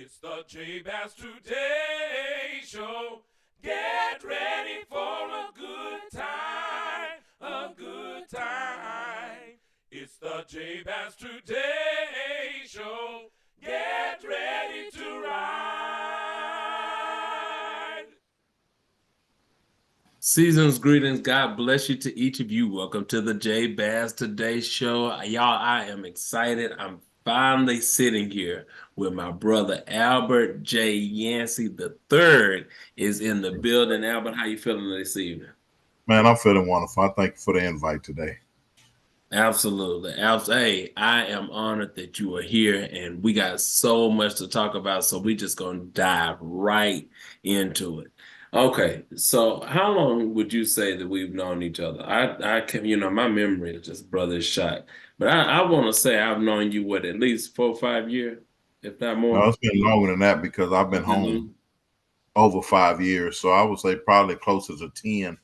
It's the J Bass Today Show. Get ready for a good time, a good time. It's the J Bass Today Show. Get ready to ride. Season's greetings. God bless you to each of you. Welcome to the J Bass Today Show. Y'all, I am excited. I'm finally sitting here with my brother Albert J. Yancey the third is in the building. Albert, how you feeling this evening? Man, I'm feeling wonderful. I thank you for the invite today. Absolutely. Hey, I am honored that you are here and we got so much to talk about. So we just gonna dive right into it. Okay, so how long would you say that we've known each other? I can, my memory is just brother shot. But I want to say I've known you, what, at least 4 or 5 years, if not No, more. it's been longer than that because I've been home over 5 years. So I would say probably closer to 10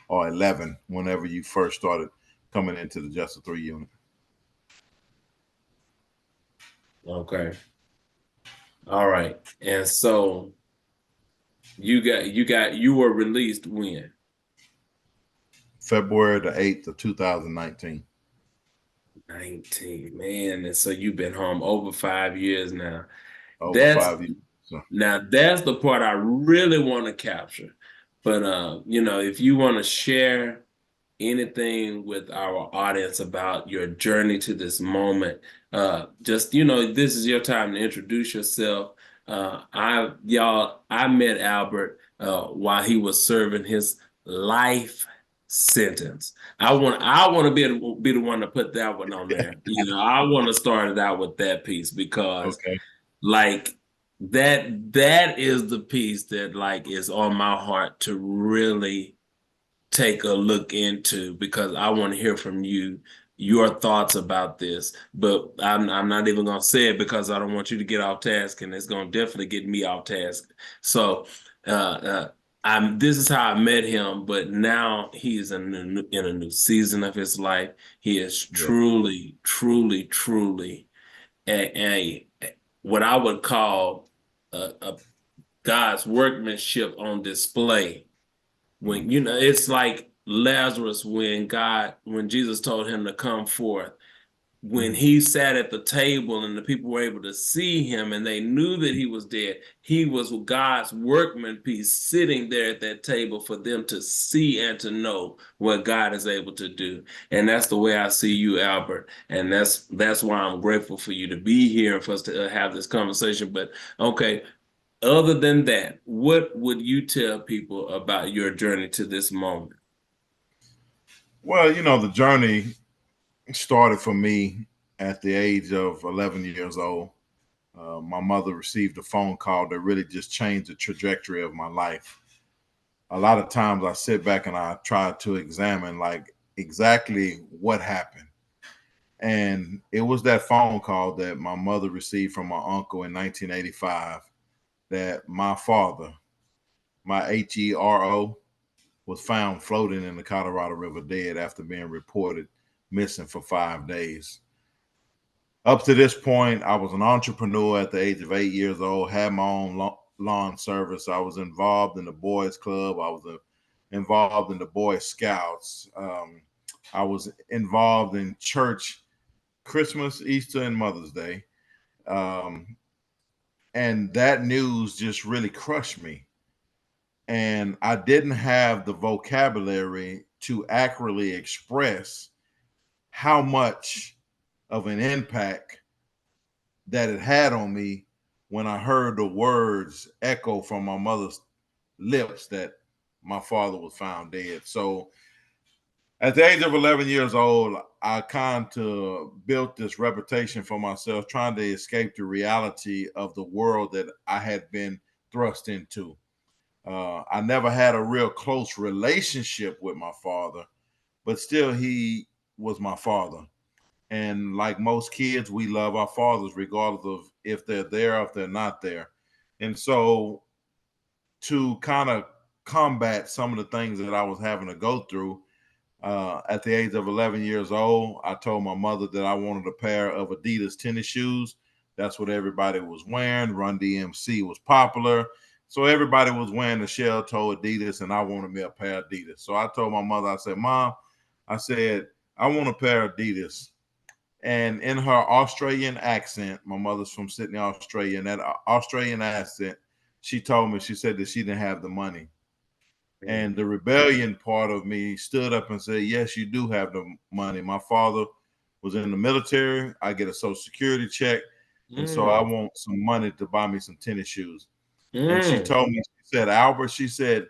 or 11 whenever you first started coming into the Justice 3 unit. Okay. All right. And so you were released when? February the 8th of 2019. 19, man. And so you've been home over 5 years now. Over That's 5 years. So, Now that's the part I really want to capture. But if you want to share anything with our audience about your journey to this moment, just this is your time to introduce yourself. I met Albert while he was serving his life sentence. I want to be the one to put that one on there. I want to start it out with that piece because okay. like that is the piece that like is on my heart to really take a look into, because I want to hear from you your thoughts about this. But I'm not even gonna say it because I don't want you to get off task, and it's gonna definitely get me off task. So uh, uh this is how I met him, but now he is in a new season of his life. He is Yeah. truly, truly, truly a what I would call a God's workmanship on display. When it's like Lazarus when Jesus told him to come forth, when he sat at the table and the people were able to see him and they knew that he was dead, he was God's workman piece sitting there at that table for them to see and to know what God is able to do. And that's the way I see you, Albert. And that's why I'm grateful for you to be here and for us to have this conversation. But okay, other than that, what would you tell people about your journey to this moment? Well, the journey started for me at the age of 11 years old. My mother received a phone call that really just changed the trajectory of my life. A lot of times I sit back and I try to examine like exactly what happened. And it was that phone call that my mother received from my uncle in 1985 that my father, my HERO, was found floating in the Colorado River dead after being reported missing for 5 days. Up to this point, I was an entrepreneur at the age of 8 years old, had my own lawn service. I was involved in the Boys Club. I was involved in the Boy Scouts. I was involved in church Christmas, Easter, and Mother's Day. Um, and that news just really crushed me. And I didn't have the vocabulary to accurately express how much of an impact that it had on me when I heard the words echo from my mother's lips that my father was found dead. So at the age of 11 years old, I kind of built this reputation for myself, trying to escape the reality of the world that I had been thrust into. I never had a real close relationship with my father, but still, he was my father. And like most kids, we love our fathers regardless of if they're there or if they're not there. And so, to kind of combat some of the things that I was having to go through, at the age of 11 years old, I told my mother that I wanted a pair of Adidas tennis shoes That's what everybody was wearing. Run DMC was popular. So everybody was wearing the shell toe Adidas, and I wanted me a pair of Adidas. So I told my mother, I said, Mom, I said, I want a pair of Adidas. And in her Australian accent, my mother's from Sydney, Australia, and that Australian accent, she told me, she said that she didn't have the money. And the rebellion part of me stood up and said, yes, you do have the money. My father was in the military. I get a Social Security check. And so I want some money to buy me some tennis shoes. And she told me, she said, Albert, she said,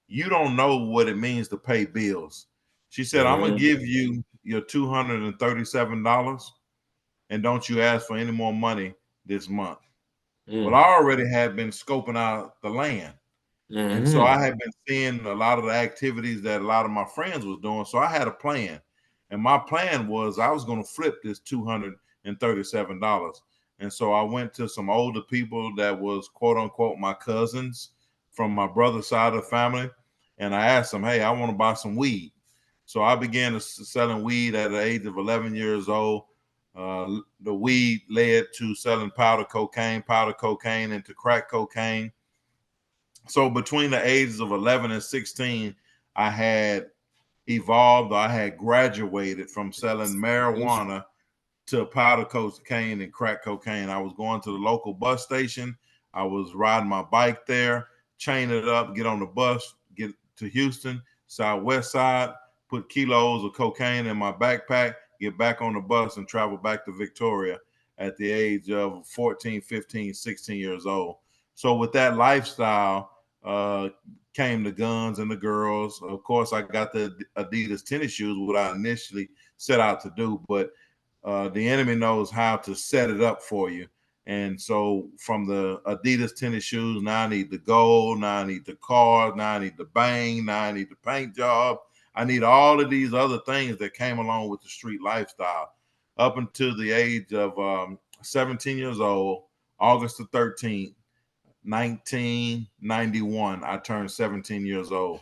you don't know what it means to pay bills. She said, I'm going to give you your $237 and don't you ask for any more money this month. Well, I already had been scoping out the land. And so I had been seeing a lot of the activities that a lot of my friends was doing. So I had a plan. And my plan was I was going to flip this $237. And so I went to some older people that was quote unquote my cousins from my brother's side of the family. And I asked them, hey, I want to buy some weed. So I began selling weed at the age of 11 years old. The weed led to selling powder cocaine into crack cocaine. So between the ages of 11 and 16, I had evolved, I had graduated from selling marijuana to powder cocaine and crack cocaine. I was going to the local bus station. I was riding my bike there, chain it up, get on the bus, get to Houston, Southwest side, put kilos of cocaine in my backpack, get back on the bus and travel back to Victoria at the age of 14, 15, 16 years old. So with that lifestyle came the guns and the girls. Of course, I got the Adidas tennis shoes, what I initially set out to do, but the enemy knows how to set it up for you. And so from the Adidas tennis shoes, now I need the gold, now I need the car, now I need the bang, now I need the paint job. I need all of these other things that came along with the street lifestyle. Up until the age of 17 years old, August the 13th, 1991, I turned 17 years old.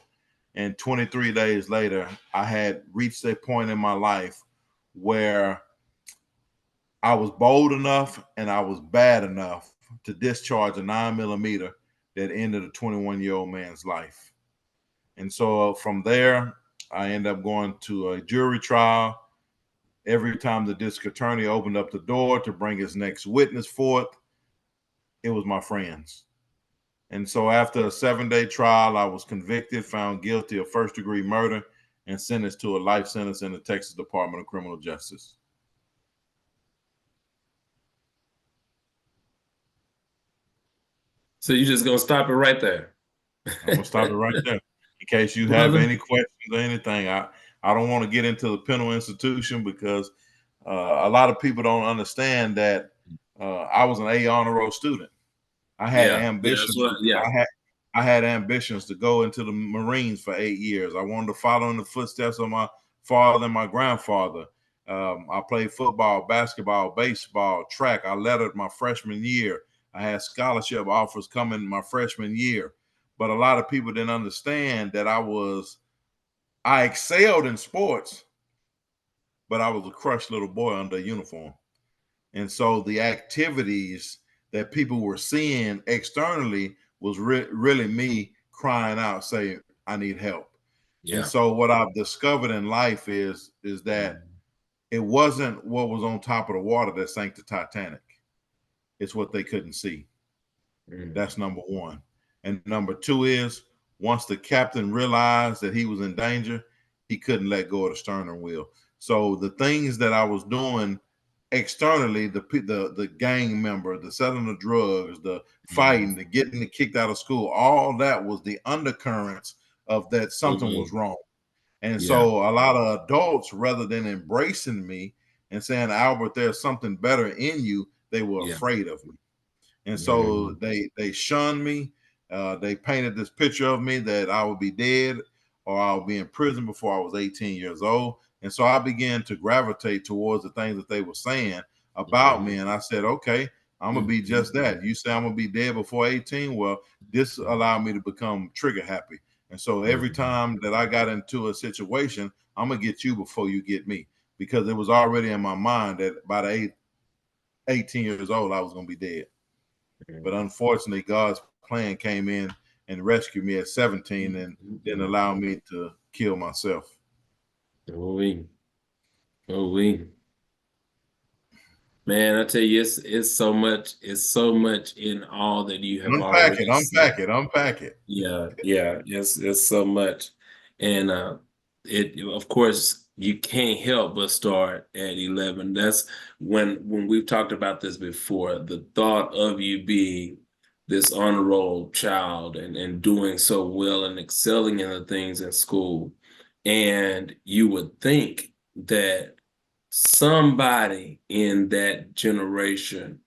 And 23 days later, I had reached a point in my life where I was bold enough and I was bad enough to discharge a 9mm that ended a 21-year-old man's life. And so from there, I ended up going to a jury trial. Every time the district attorney opened up the door to bring his next witness forth, it was my friends. And so after a 7-day trial, I was convicted, found guilty of first-degree murder, and sentenced to a life sentence in the Texas Department of Criminal Justice. So you're just gonna stop it right there? I'm gonna stop it right there. In case you have any questions or anything, I don't want to get into the penal institution because a lot of people don't understand that I was an A honor roll student. I had ambitions. I had ambitions to go into the Marines for 8 years. I wanted to follow in the footsteps of my father and my grandfather. I played football, basketball, baseball, track. I lettered my freshman year. I had scholarship offers coming my freshman year. But a lot of people didn't understand that I excelled in sports, but I was a crushed little boy under a uniform. And so the activities that people were seeing externally was really me crying out, saying, I need help. Yeah. And so what I've discovered in life is that it wasn't what was on top of the water that sank the Titanic. It's what they couldn't see. That's number one. And number two is once the captain realized that he was in danger, he couldn't let go of the sternum wheel. So the things that I was doing externally, the gang member, the selling the drugs, the fighting, the getting kicked out of school, all that was the undercurrents of that something was wrong. And so a lot of adults, rather than embracing me and saying, Albert, there's something better in you, they were afraid of me. And so they shunned me. They painted this picture of me that I would be dead or I would be in prison before I was 18 years old. And so I began to gravitate towards the things that they were saying about me. And I said, okay, I'm going to be just that. You say I'm going to be dead before 18. Well, this allowed me to become trigger happy. And so every time that I got into a situation, I'm going to get you before you get me, because it was already in my mind that by the 18 years old, I was going to be dead. But unfortunately, God's plan came in and rescued me at 17 and didn't allow me to kill myself. Oh, man, I tell you, it's so much in all that you have already said. Unpack it. Yeah, it's so much. And it of course you can't help but start at 11. That's when we've talked about this before, the thought of you being this honor roll child and doing so well and excelling in the things in school. And you would think that somebody in that generation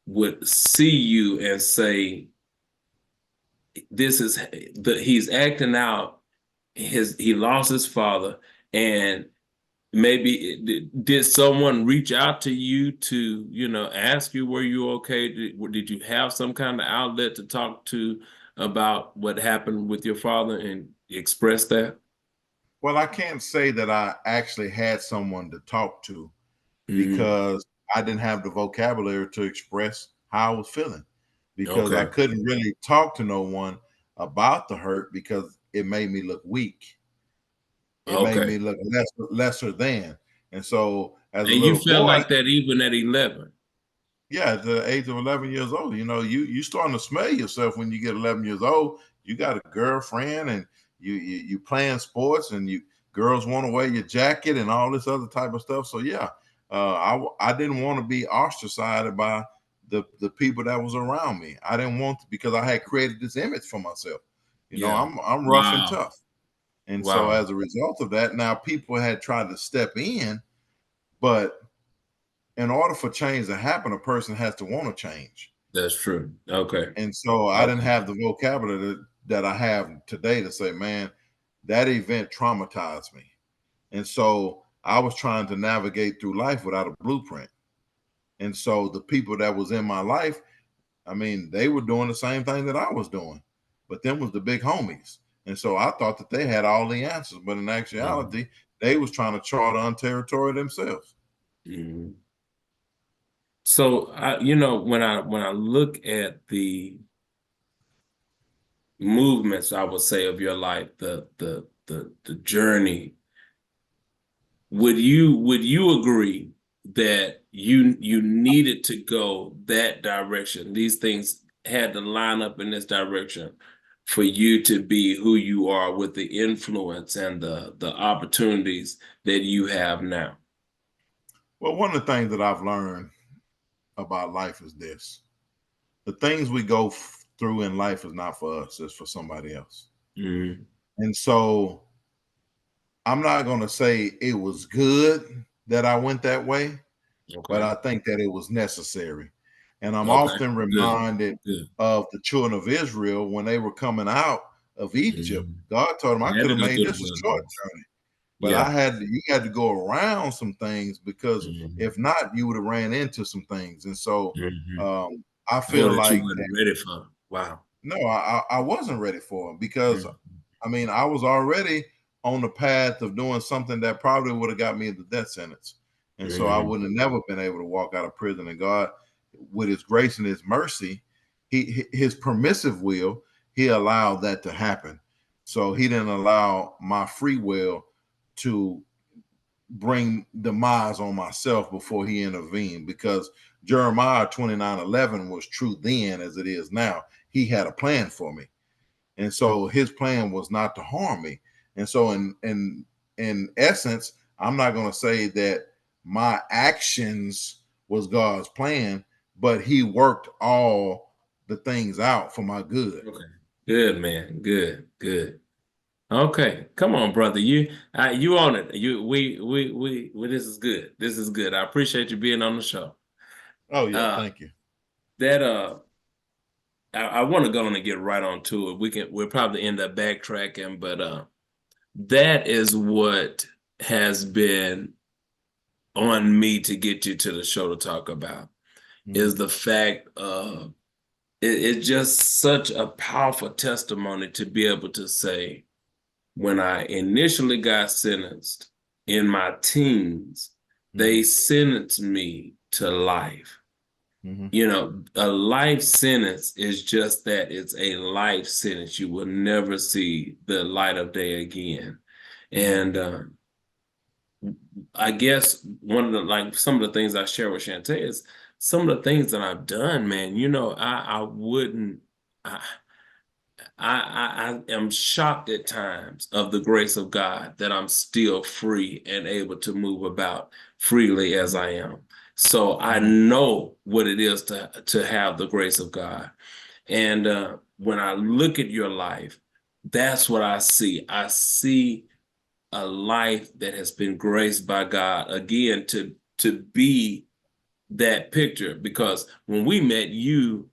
would see you and say, he's acting out, he lost his father, and maybe did someone reach out to you to, ask you, were you okay? Did you have some kind of outlet to talk to about what happened with your father and express that? Well, I can't say that I actually had someone to talk to because I didn't have the vocabulary to express how I was feeling, because I couldn't really talk to no one about the hurt because it made me look weak. It made me look lesser than. And so as a little you felt boy, like that even at 11. Yeah, at the age of 11 years old, you starting to smell yourself when you get 11 years old. You got a girlfriend and you playing sports and girls want to wear your jacket and all this other type of stuff. So yeah, I didn't want to be ostracized by the people that was around me. I didn't want to, because I had created this image for myself. I'm rough and tough. And so as a result of that, now people had tried to step in, but in order for change to happen, a person has to want to change. That's true. Okay. And so I didn't have the vocabulary that I have today to say, man, that event traumatized me. And so I was trying to navigate through life without a blueprint. And so the people that was in my life, I mean, they were doing the same thing that I was doing, but them was the big homies. And so I thought that they had all the answers, but in actuality, they was trying to chart on territory themselves. Mm-hmm. So when I look at the movements, I would say, of your life, the journey, would you agree that you needed to go that direction? These things had to line up in this direction for you to be who you are, with the influence and the opportunities that you have now? Well, one of the things that I've learned about life is this: the things we go through in life is not for us, it's for somebody else. Mm-hmm. And so I'm not going to say it was good that I went that way, but I think that it was necessary. And I'm often reminded of the children of Israel when they were coming out of Egypt. God told them, I could have made this a short journey, but you had to go around some things, because if not, you would have ran into some things. And so I feel like you weren't ready for them. Wow. No, I wasn't ready for them, because I mean, I was already on the path of doing something that probably would have got me the death sentence. And so I wouldn't have never been able to walk out of prison. And God, with his grace and his mercy, his permissive will, he allowed that to happen. So he didn't allow my free will to bring demise on myself before he intervened, because Jeremiah 29:11 was true then as it is now. He had a plan for me. And so his plan was not to harm me. And so in essence, I'm not going to say that my actions was God's plan, but he worked all the things out for my good. Okay. Good, man. Good. Okay, come on, brother. You on it. We this is good. This is good. I appreciate you being on the show. Oh yeah, thank you. That I want to go on and get right on to it. We'll probably end up backtracking, but that is what has been on me to get you to the show to talk about, is the fact of it's just such a powerful testimony to be able to say, when I initially got sentenced in my teens, they sentenced me to life. Mhm. You know, a life sentence is just that. It's a life sentence. You will never see the light of day again. And I guess one of the, like, some of the things I share with Shantae is some of the things that I've done, man. You know, I wouldn't. I am shocked at times of the grace of God that I'm still free and able to move about freely as I am. So I know what it is to have the grace of God. And when I look at your life, that's what I see. I see a life that has been graced by God again to be that picture, because when we met you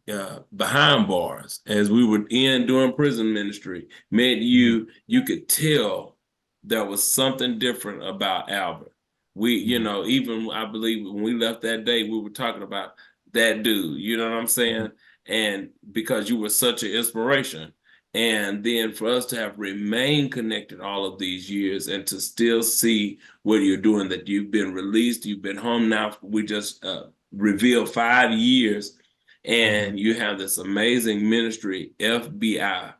behind bars, as we were in doing prison ministry, met you, you could tell there was something different about Albert. We, you know, even I believe when we left that day, we were talking about that dude, you know what I'm saying? And because you were such an inspiration. And then for us to have remained connected all of these years and to still see what you're doing, that you've been released, you've been home now. We just revealed 5 years, and you have this amazing ministry, FBI,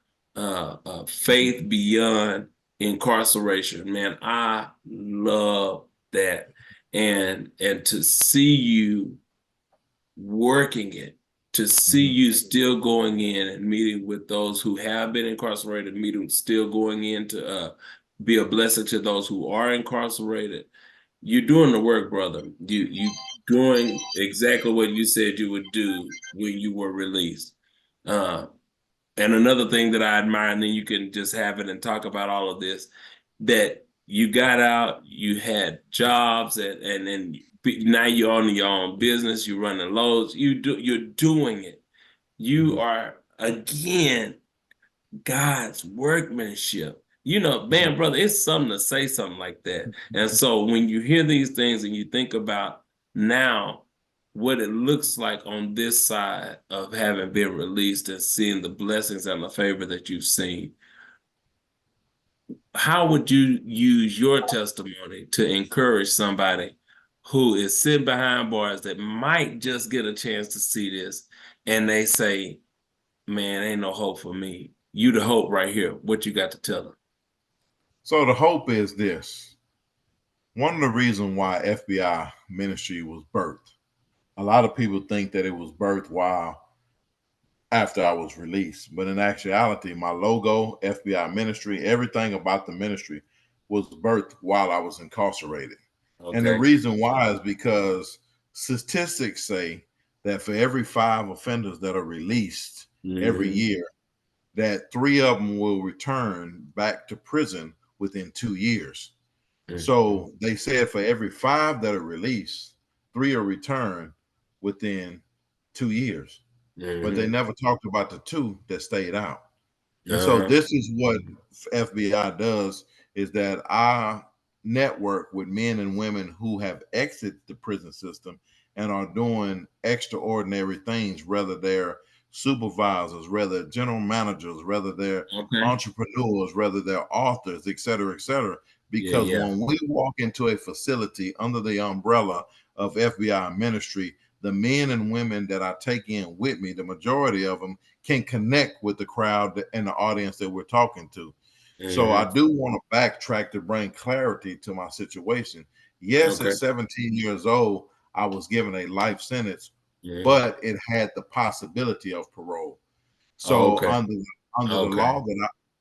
Faith Beyond Incarceration. Man, I love that. And to see you working it, to see you still going in and meeting with those who have been incarcerated, meeting, still going in to be a blessing to those who are incarcerated. You're doing the work, brother. You doing exactly what you said you would do when you were released. Uh, and another thing that I admire, and then you can just have it and talk about all of this, that you got out, you had jobs, and then now you're on your own business, you're running loads, you're doing it. You are again God's workmanship. You know, man, brother, it's something to say something like that. And so when you hear these things and you think about now what it looks like on this side of having been released and seeing the blessings and the favor that you've seen, how would you use your testimony to encourage somebody who is sitting behind bars that might just get a chance to see this and they say, man, ain't no hope for me? You the hope right here. What you got to tell them? So the hope is this. One of the reasons why FBI ministry was birthed, a lot of people think that it was birthed while after I was released. But in actuality, my logo, FBI ministry, everything about the ministry was birthed while I was incarcerated. And the Okay. reason why is because statistics say that for every 5 offenders that are released every year, that 3 of them will return back to prison within 2 years. So they said for every 5 that are released, 3 are returned within 2 years. But they never talked about the 2 that stayed out. And so this is what FBI does, is that I network with men and women who have exited the prison system and are doing extraordinary things, whether they're supervisors, whether general managers, whether they're entrepreneurs, whether they're authors, et cetera, et cetera. Because when we walk into a facility under the umbrella of FBI ministry, the men and women that I take in with me, the majority of them can connect with the crowd and the audience that we're talking to. So I do want to backtrack to bring clarity to my situation. Yes, at 17 years old, I was given a life sentence, but it had the possibility of parole. So under the law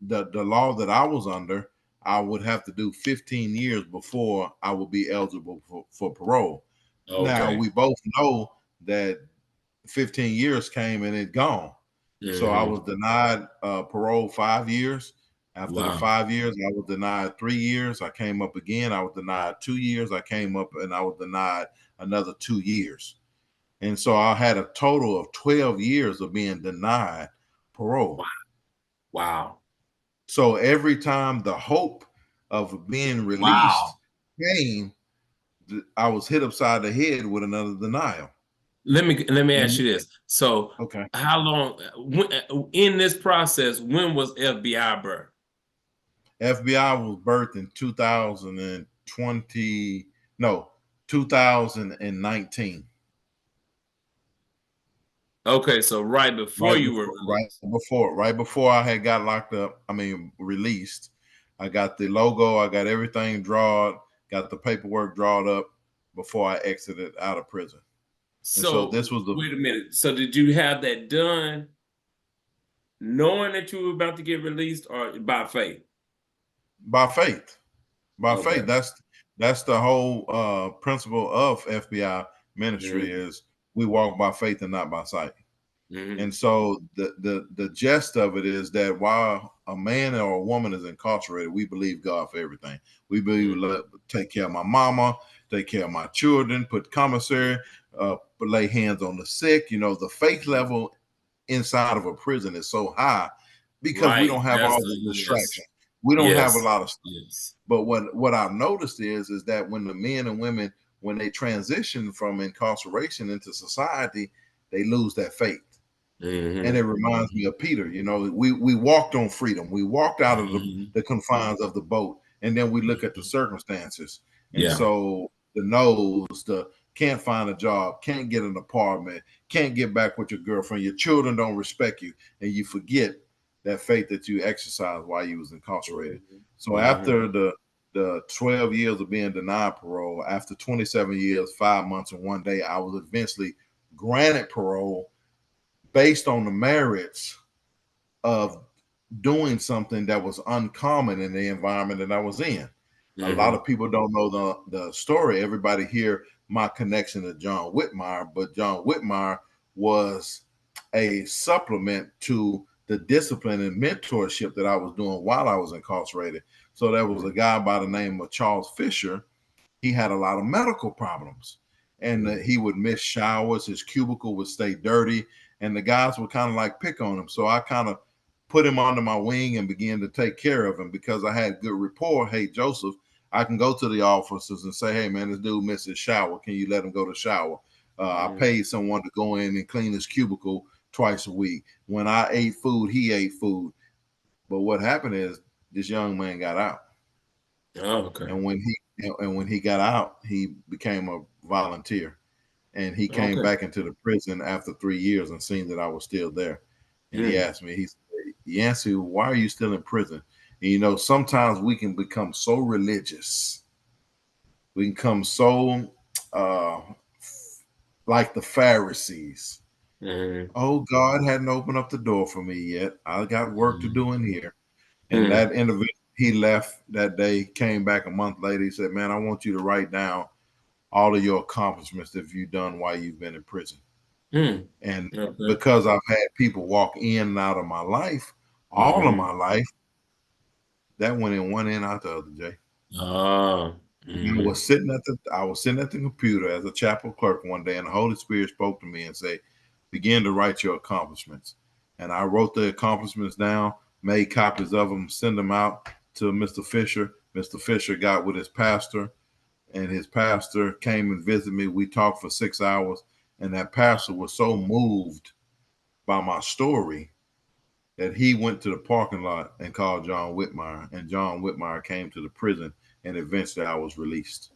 that the law that I was under, I would have to do 15 years before I would be eligible for parole. Now we both know that 15 years came and it gone. So I was denied parole 5 years. After the 5 years, I was denied 3 years. I came up again. I was denied 2 years. I came up and I was denied another 2 years. And so I had a total of 12 years of being denied parole. Wow. So every time the hope of being released came, I was hit upside the head with another denial. Let me ask you this. So how long in this process, when was FBI birthed? FBI was birthed in 2019. Okay, so right before you were released. Right before I had got locked up, released, I got the logo, I got everything drawn, got the paperwork drawn up before I exited out of prison. And so So this was the wait a minute. So did you have that done knowing that you were about to get released or by faith? by faith. By Okay. faith. That's the whole principle of FBI ministry Mhm. is we walk by faith and not by sight. Mhm. And so the gist of it is that while a man or a woman is incarcerated, we believe God for everything. We believe take care of my mama, take care of my children, put commissary, lay hands on the sick. You know, the faith level inside of a prison is so high because we Right. don't have That's all the the yes. distractions. We don't have a Yes. lot of stuff. Yes. But what I've noticed is that when the men and women, when they transition from incarceration into society, they lose that faith. And Mhm. it reminds me of Peter. You know, we walked on freedom. We walked out of Mhm. the confines of the boat, and then we look at the Mhm. circumstances. And Yeah. so the no's, the can't find a job, can't get an apartment, can't get back with your girlfriend, your children don't respect you, and you forget that faith that you exercised while you was incarcerated. So after Mhm. the 12 years of being denied parole, after 27 years, 5 months, and 1 day, I was eventually granted parole based on the merits of doing something that was uncommon in the environment that I was in. A lot Mhm. of people don't know the story. Everybody hear my connection to John Whitmire, but John Whitmire was a supplement to the discipline and mentorship that I was doing while I was incarcerated. So there was a guy by the name of Charles Fisher. He had a lot of medical problems, and he would miss showers. His cubicle would stay dirty, and the guys would kind of like pick on him. So I kind of put him under my wing and began to take care of him because I had good rapport. Hey, Joseph, I can go to the officers and say, hey, man, this dude missed his shower. Can you let him go to shower? I paid someone to go in and clean his cubicle twice a week. When I ate food, he ate food. But what happened is this young man got out. Oh, okay. And when he got out, he became a volunteer. And he came Okay. back into the prison after 3 years and seen that I was still there. And he Mm. asked me, he said, Yancey, why are you still in prison? And you know, sometimes we can become so religious. We can become so uh, like the Pharisees. Mhm. Oh, God hadn't opened up the door for me yet. I got work to do in here. And Mm. that individual, he left that day, came back a month later. He said, man, I want you to write down all of your accomplishments that you've done while you've been in prison. Mm. And Okay. because I've had people walk in and out of my life, all of Mhm. my life, that went in one end out the other, Jay. Oh. I Mhm. was sitting at the computer as a chapel clerk one day, and the Holy Spirit spoke to me and said, begin to write your accomplishments. And I wrote the accomplishments down, made copies of them, send them out to Mr. Fisher. Mr. Fisher got with his pastor, and his pastor came and visited me. We talked for 6 hours, and that pastor was so moved by my story that he went to the parking lot and called John Whitmire, and John Whitmire came to the prison, and eventually I was released.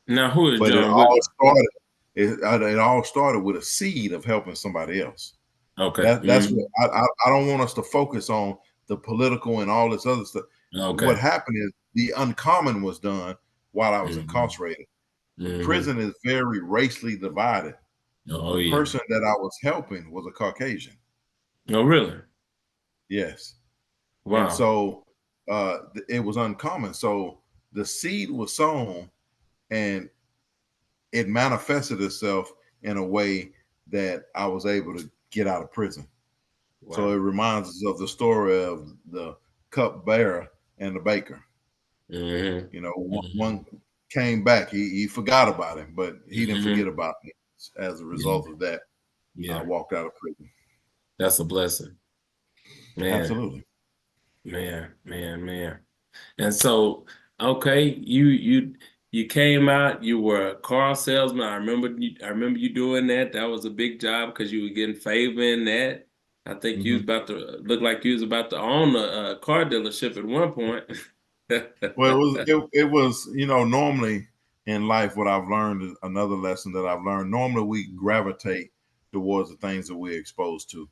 Now, who is But John Whitman? it all started with a seed of helping somebody else. Okay. That's what I don't want us to focus on the political and all this other stuff. What Okay. happened is the uncommon was done while I was Mhm. incarcerated. The Mhm. prison is very racially divided. Oh, The yeah. person that I was helping was a Caucasian. Oh, really? Yes. And Wow. so it was uncommon. So the seed was sown and it manifested itself in a way that I was able to get out of prison. So it Wow. reminds us of the story of the cupbearer and the baker. Mhm. You know, Mhm. one came back. He forgot about him, but he didn't forget Mhm. about me. As a Yeah. result of that, I Yeah. walked out of prison. That's a blessing. Man. Absolutely. Man. And so, okay, you came out. You were a car salesman. I remember you doing that. That was a big job because you were getting favor in that. I think you was Hmm. about to look like you was about to own a car dealership at one point. Well, it was normally in life what I've learned is another lesson that I've learned. Normally we gravitate towards the things that we're exposed to.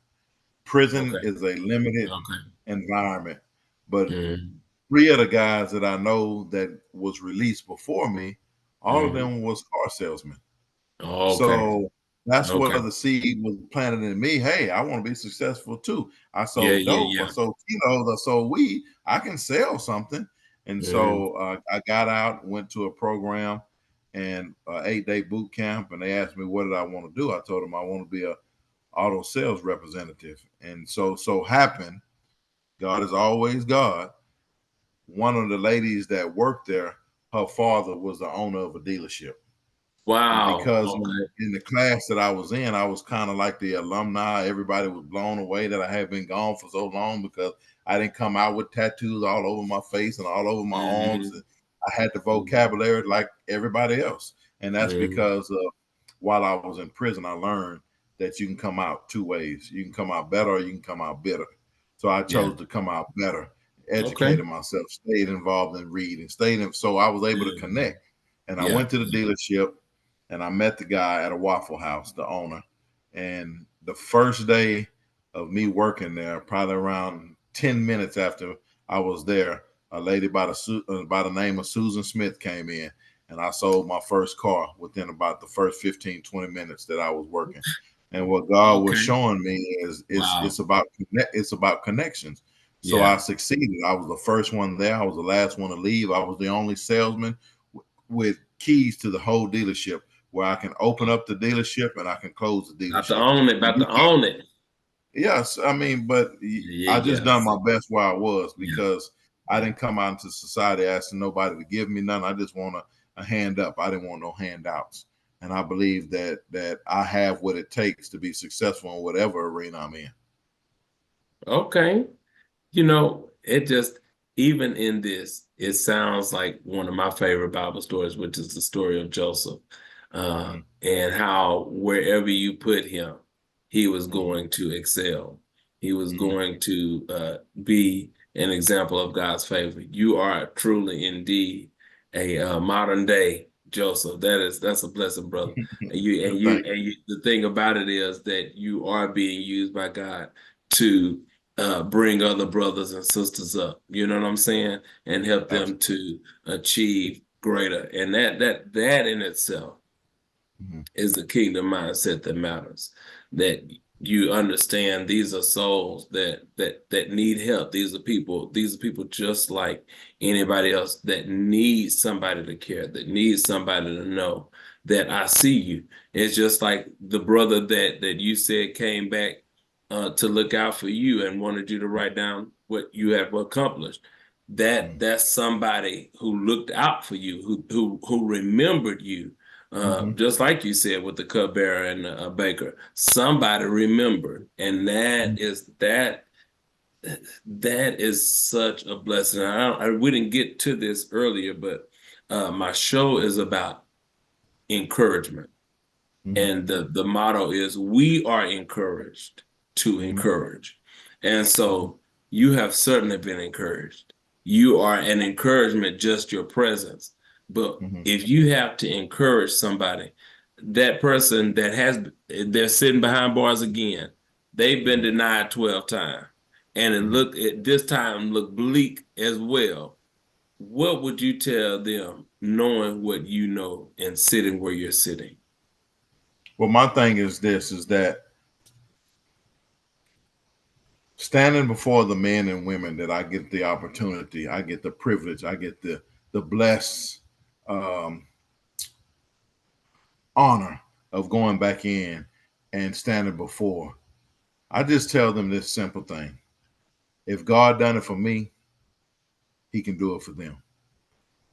Prison Okay. is a limited Okay. environment, but Mm, three of the guys that I know that was released before me, all of mm. them was car salesmen. Okay. So that's where Okay. the seed was planted in me. Hey, I want to be successful too. I Yeah, sold yeah, dope, I yeah. sold kilos, I sold weed. I can sell something. And Mm, so I got out, went to a program and 8-day boot camp, and they asked me what did I want to do. I told them I want to be a auto sales representative. And so happened, God is always God. One of the ladies that worked there, her father was the owner of a dealership. And wow. because Okay. in the class that I was in, I was kind of like the alumni. Everybody was blown away that I had been gone for so long because I didn't come out with tattoos all over my face and all over my arms. Mm-hmm. And I had the Mm-hmm. vocabulary like everybody else. And that's Mm-hmm. because while I was in prison, I learned that you can come out two ways. You can come out better or you can come out bitter. So I Yeah. chose to come out better, Okay. educated myself, stayed involved in reading, stayed in. So I was able to Mm-hmm. connect. And I Yeah. went to the dealership and I met the guy at a Waffle House, the owner. And the first day of me working there, probably around 10 minutes after I was there, a lady by the name of Susan Smith came in, and I sold my first car within about the first 15, 20 minutes that I was working. And what God was Okay. showing me is Wow. it's about connections. So I Yeah. succeeded. I was the first one there. I was the last one to leave. I was the only salesman with keys to the whole dealership where I can open up the dealership and I can close the About to dealership. own it. And About to own it. yes, I mean, but Yeah. I Yeah. just Yeah. done my best where I was Yeah. because I Yeah. didn't come out into society asking nobody to give me nothing. I just want a hand up. I didn't want no handouts. And I believe that I have what it takes to be successful in whatever arena I'm in. Okay. It just, even in this, it sounds like one of my favorite Bible stories, which is the story of Joseph, Mm-hmm. and how wherever you put him, he was Mm-hmm. going to excel. He was Mm-hmm. going to be an example of God's favor. You are truly, indeed, a modern day Joseph. That's a blessing, brother. Thank The thing about it is that you are being used by God to bring other brothers and sisters up. You know what I'm saying? And help you. them Absolutely. to achieve greater. And that in itself Mm-hmm. is the kingdom mindset that matters. That you understand these are souls that need help. These are people just like anybody else that need somebody to care, that need somebody to know that I see you. It's just like the brother that you said came back to look out for you and wanted you to write down what you have accomplished. Mm-hmm. That's somebody who looked out for you, who remembered you, Mm-hmm. just like you said with the cupbearer and the baker. Somebody remembered, and that is such a blessing. We didn't get to this earlier, but my show is about encouragement. Mm-hmm. And the motto is we are encouraged to Mm-hmm. encourage. And so you have certainly been encouraged. You are an encouragement, just your presence. But Mm-hmm. if you have to encourage somebody, that person they're sitting behind bars again, they've been Mm-hmm. denied 12 times. And Mm-hmm. at this time look bleak as well. What would you tell them knowing what you know and sitting where you're sitting? Well, my thing is this: is that standing before the men and women that I get the opportunity, I get the privilege, I get the blessed um, honor of going back in and standing before. I just tell them this simple thing: if God done it for me, He can do it for them.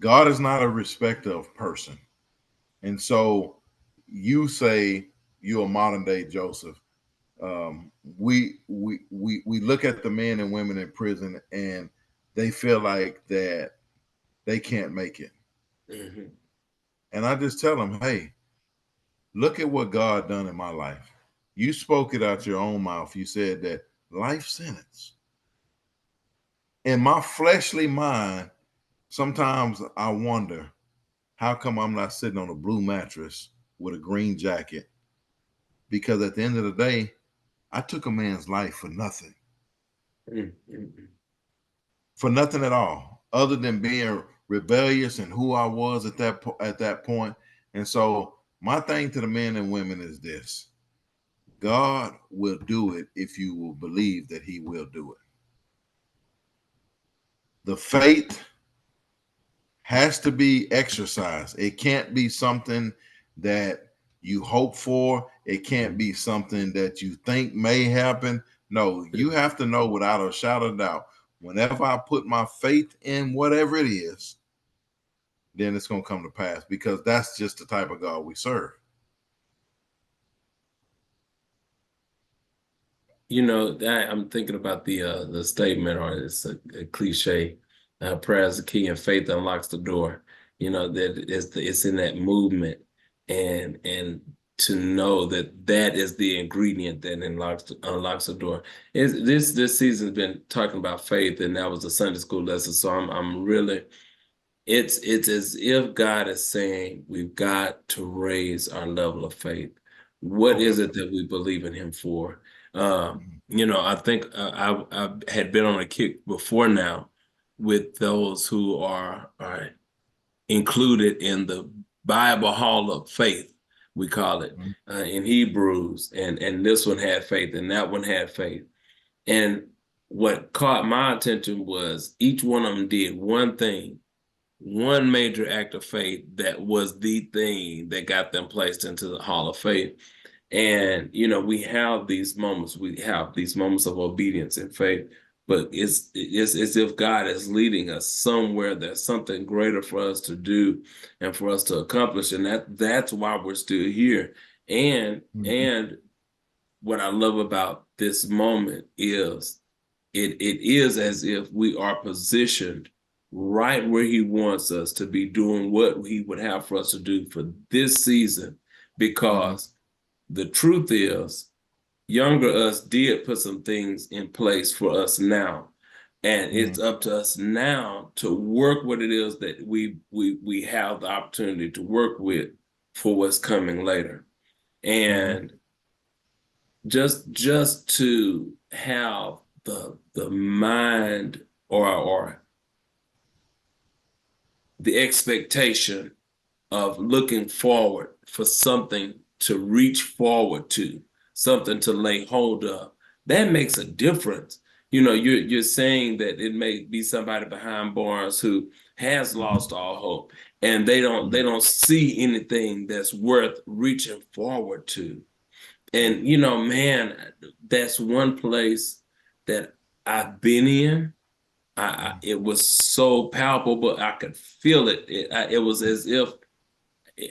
God is not a respecter of person, and so you say you're a modern day Joseph. We look at the men and women in prison, and they feel like that they can't make it. Mhm. And I just tell them, hey, look at what God done in my life. You spoke it out your own mouth. You said that life sentence. In my fleshly mind, sometimes I wonder how come I'm not sitting on a blue mattress with a green jacket because at the end of the day, I took a man's life for nothing. For nothing at all, other than being rebellious and who I was at that point. And so my thing to the men and women is this: God will do it if you will believe that he will do it. The faith has to be exercised. It can't be something that you hope for. It can't be something that you think may happen. No, you have to know without a shadow of doubt, whenever I put my faith in whatever it is, then it's going to come to pass, because that's just the type of God we serve. You know, that I'm thinking about the statement, or it's a cliche, prayer is the key and faith unlocks the door. You know, that it's in that movement, and to know that that is the ingredient that unlocks the door. This season's been talking about faith, and that was a Sunday school lesson. So I'm really, it's as if God is saying we've got to raise our level of faith. What is it that we believe in him for? You know, I think I had been on a kick before now with those who are included in the Bible Hall of Faith, we call it, in Hebrews, and this one had faith and that one had faith. And what caught my attention was each one of them did one thing, one major act of faith that was the thing that got them placed into the Hall of Faith. And, you know, we have these moments of obedience and faith, but it's as if God is leading us somewhere. There's something greater for us to do and for us to accomplish. And that's why we're still here. And what I love about this moment is it is as if we are positioned right where he wants us to be, doing what he would have for us to do for this season, because the truth is, younger us did put some things in place for us now. And it's up to us now to work what it is that we have the opportunity to work with for what's coming later. And just to have the mind or the expectation of looking forward for something to reach forward to, something to lay hold of, that makes a difference. You know, you're saying that it may be somebody behind bars who has lost all hope, and they don't see anything that's worth reaching forward to. And, you know, man, that's one place that I've been in. It was so palpable. I could feel it. It was as if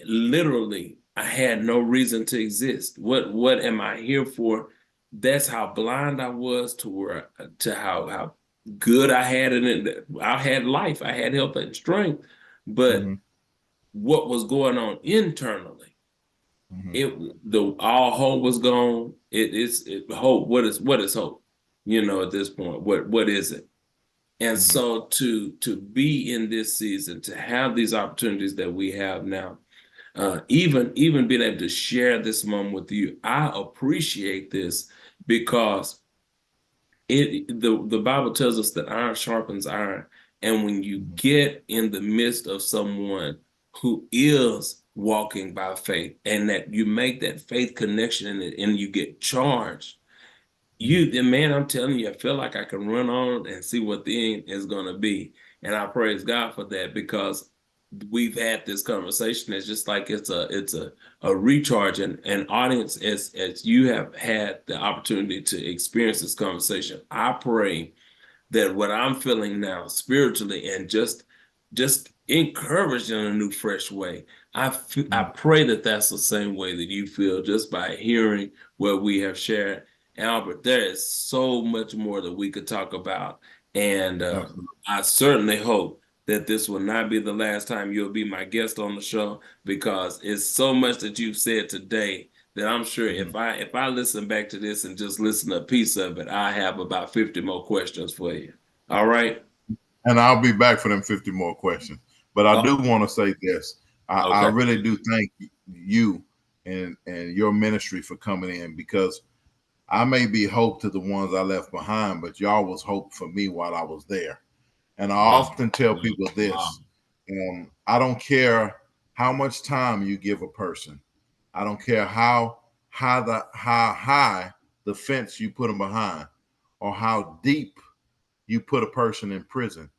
literally I had no reason to exist. What am I here for? That's how blind I was to how good I had it. I had life. I had health and strength. But what was going on internally? All hope was gone. It's hope. What is hope? You know, at this point, what is it? And so to be in this season, to have these opportunities that we have now, even being able to share this moment with you, I appreciate this, because the Bible tells us that iron sharpens iron. And when you get in the midst of someone who is walking by faith, and that you make that faith connection and you get charged, man, I'm telling you, I feel like I can run on and see what the end is going to be. And I praise God for that, because we've had this conversation. It's just like it's a recharge, and audience, as you have had the opportunity to experience this conversation, I pray that what I'm feeling now spiritually, and just encouraged in a new, fresh way, I pray that that's the same way that you feel just by hearing what we have shared. Albert, there is so much more that we could talk about, and I certainly hope that this will not be the last time you'll be my guest on the show, because it's so much that you've said today that I'm sure if I listen back to this and just listen to a piece of it, I have about 50 more questions for you. All right? And I'll be back for them 50 more questions. But I do want to say this. I really do thank you and your ministry for coming in, because I may be hope to the ones I left behind, but y'all was hope for me while I was there. And I Wow. often tell people this: I don't care how much time you give a person. I don't care how high the fence you put them behind, or how deep you put a person in prison.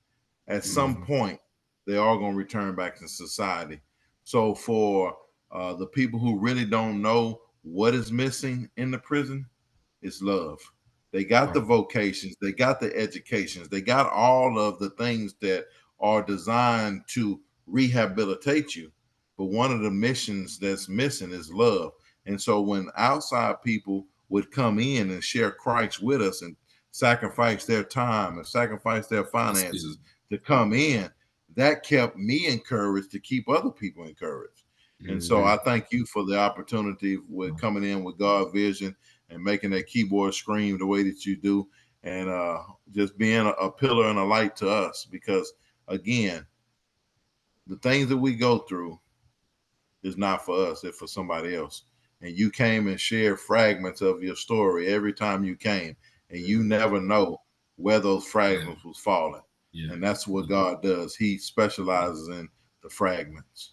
At some point, they're all going to return back to society. So for the people who really don't know what is missing in the prison, it's love. They got the vocations, they got the educations, they got all of the things that are designed to rehabilitate you. But one of the missions that's missing is love. And so when outside people would come in and share Christ with us and sacrifice their time and sacrifice their finances to come in, that kept me encouraged to keep other people encouraged. And so I thank you for the opportunity with coming in with God Vision and making that keyboard scream the way that you do, and just being a pillar and a light to us. Because again, the things that we go through is not for us, it's for somebody else. And you came and shared fragments of your story every time you came, and you never know where those fragments was falling. And that's what God does. He specializes in the fragments.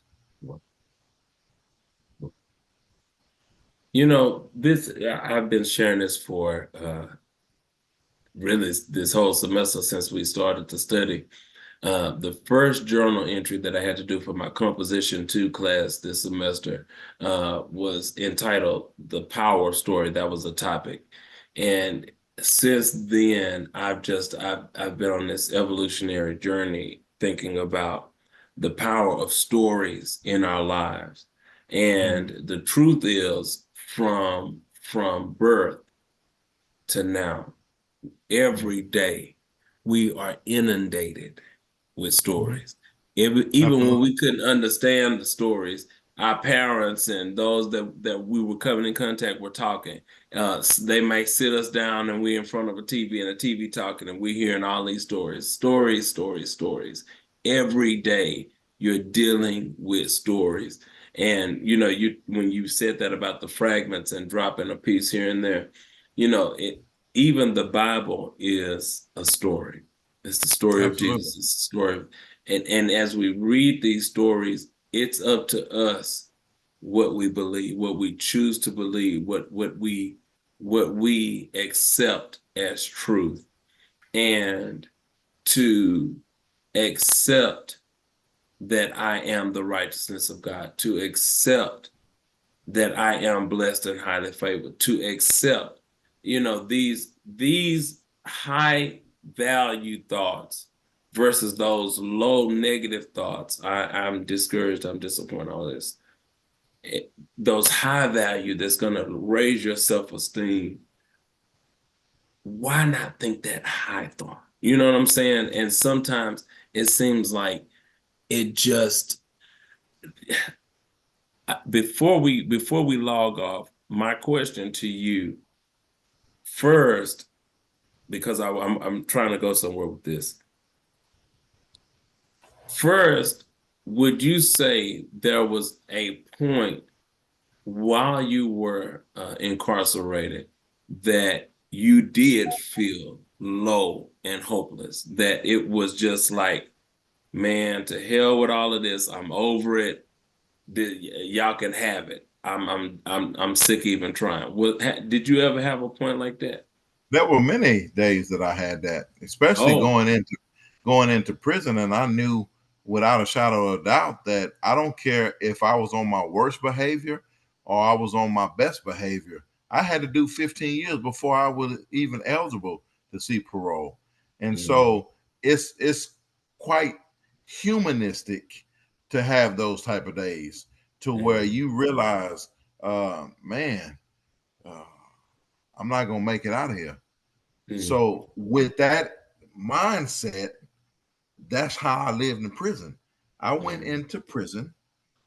You know, this, I've been sharing this for really this whole semester since we started to study. The first journal entry that I had to do for my Composition 2 class this semester was entitled "The Power Story." That was a topic. And since then, I've been on this evolutionary journey thinking about the power of stories in our lives. And the truth is, from birth to now, every day we are inundated with stories. Even when we couldn't understand the stories, our parents and those that we were coming in contact were talking. They might sit us down and we're in front of a TV and a TV talking, and we're hearing all these stories. Every day you're dealing with stories. And you know, when you said that about the fragments and dropping a piece here and there, you know, even the Bible is a story. It's the story of Jesus. It's the story of, and as we read these stories, it's up to us what we believe, what we choose to believe, what we accept as truth, and to accept that I am the righteousness of God, to accept that I am blessed and highly favored, to accept, you know, these high value thoughts versus those low negative thoughts. I'm discouraged, I'm disappointed, all this. Those high value that's going to raise your self-esteem. Why not think that high thought? You know what I'm saying? And sometimes it seems like it just, before we log off, my question to you first, because I'm trying to go somewhere with this. First, would you say there was a point while you were incarcerated that you did feel low and hopeless, that it was just like, man, to hell with all of this, I'm over it, y'all can have it, I'm sick even trying? Did you ever have a point like that? There were many days that I had that, especially going into prison, and I knew without a shadow of a doubt that I don't care if I was on my worst behavior or I was on my best behavior. I had to do 15 years before I was even eligible to see parole. And so it's quite humanistic to have those type of days to where you realize, man, I'm not going to make it out of here. So with that mindset, that's how I lived in prison. I went into prison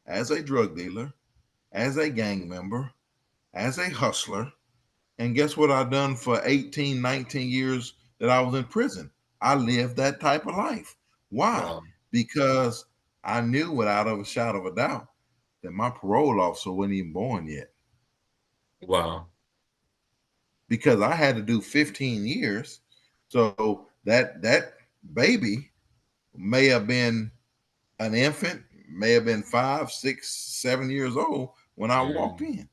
as a drug dealer, as a gang member, as a hustler. And guess what I've done for 18, 19 years that I was in prison? I lived that type of life. Why? Because I knew without a shadow of a doubt that my parole officer wasn't even born yet. Wow. Because I had to do 15 years. So that baby may have been an infant, may have been 5, 6, 7 years old when I walked in.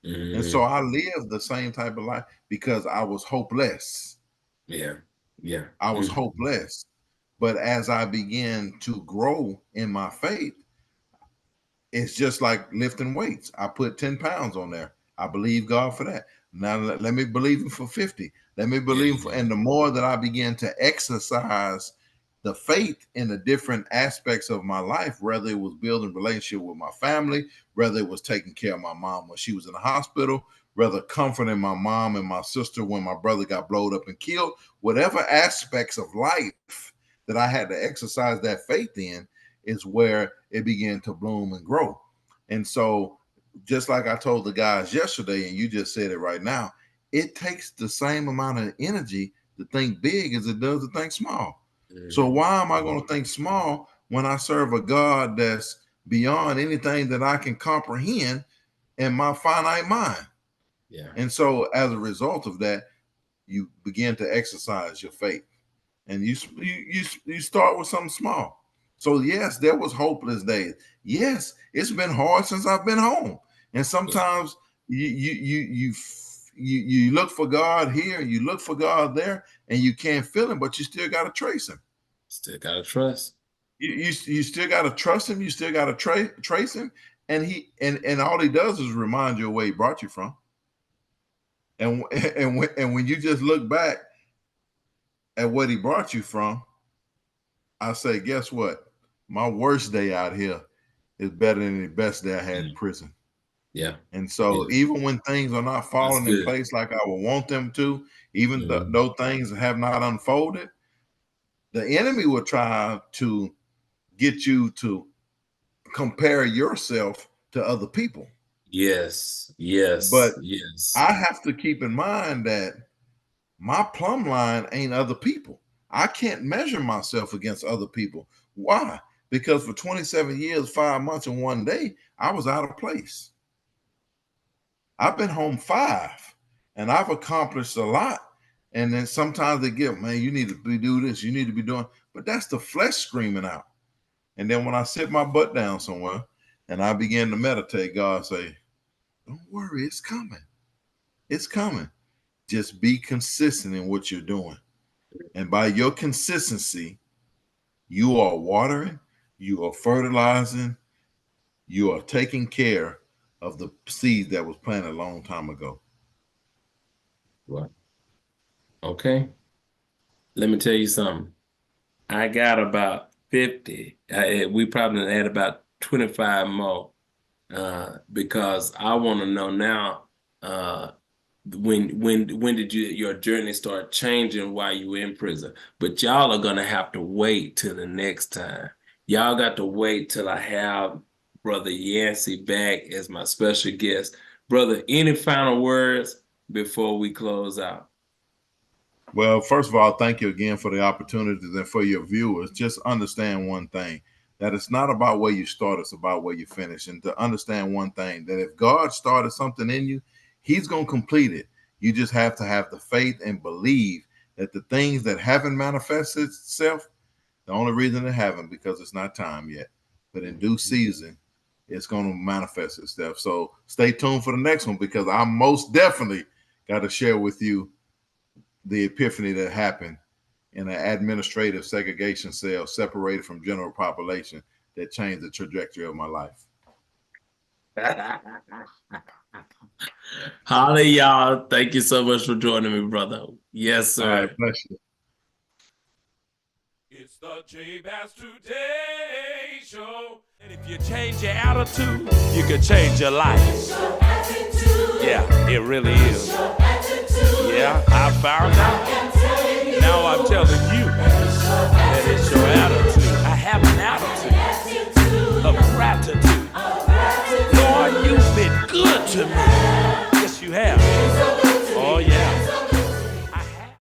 And so I lived the same type of life because I was hopeless. Yeah. I was hopeless. But as I began to grow in my faith, it's just like lifting weights. I put 10 pounds on there. I believe God for that. Now let me believe him for 50. Let me believe for, and the more that I began to exercise the faith in the different aspects of my life, whether it was building relationship with my family, whether it was taking care of my mom when she was in the hospital, whether comforting my mom and my sister when my brother got blowed up and killed, whatever aspects of life that I had to exercise that faith in is where it began to bloom and grow. And so just like I told the guys yesterday, and you just said it right now, it takes the same amount of energy to think big as it does to think small. So why am I going to think small when I serve a God that's beyond anything that I can comprehend in my finite mind? Yeah. And so as a result of that, you begin to exercise your faith, and you start with something small. So yes, there was hopeless days. Yes, it's been hard since I've been home. And sometimes you look for God here, you look for God there, and you can't feel him, but you still got to trace him. Still got to trust. You still got to trust him. You still got to trace him. And and all he does is remind you of where he brought you from. And when you just look back at what he brought you from, I say, guess what? My worst day out here is better than the best day I had in prison. Yeah. And so even when things are not falling in place like I would want them to, even though things have not unfolded, the enemy will try to get you to compare yourself to other people. Yes. But I have to keep in mind that my plumb line ain't other people. I can't measure myself against other people. Why? Because for 27 years, 5 months, and 1 day, I was out of place. I've been home 5, and I've accomplished a lot. And then sometimes they get, man, you need to do this, you need to be doing, but that's the flesh screaming out. And then when I sit my butt down somewhere and I begin to meditate, God say, don't worry, it's coming. It's coming. Just be consistent in what you're doing. And by your consistency, you are watering, you are fertilizing, you are taking care of the seed that was planted a long time ago. What? Okay. Let me tell you something. I got about 50. We probably had about 25 more because I want to know now when did your journey start changing while you were in prison? But y'all are gonna have to wait till the next time. Y'all got to wait till I have Brother Yancey back as my special guest. Brother, any final words before we close out? Well, first of all, thank you again for the opportunities, and for your viewers. Just understand one thing, that it's not about where you start, it's about where you finish. And to understand one thing, that if God started something in you, he's going to complete it. You just have to have the faith and believe that the things that haven't manifested itself, the only reason they haven't, because it's not time yet. But in due season, it's going to manifest itself. So stay tuned for the next one, because I most definitely got to share with you the epiphany that happened in an administrative segregation cell separated from general population that changed the trajectory of my life. Holly, y'all. Thank you so much for joining me, brother. Yes, sir. All right, bless you. It's the J Bass Today Show. And if you change your attitude, you can change your life. Yeah, it really is. Yeah, I found out. Now I'm telling you that it's your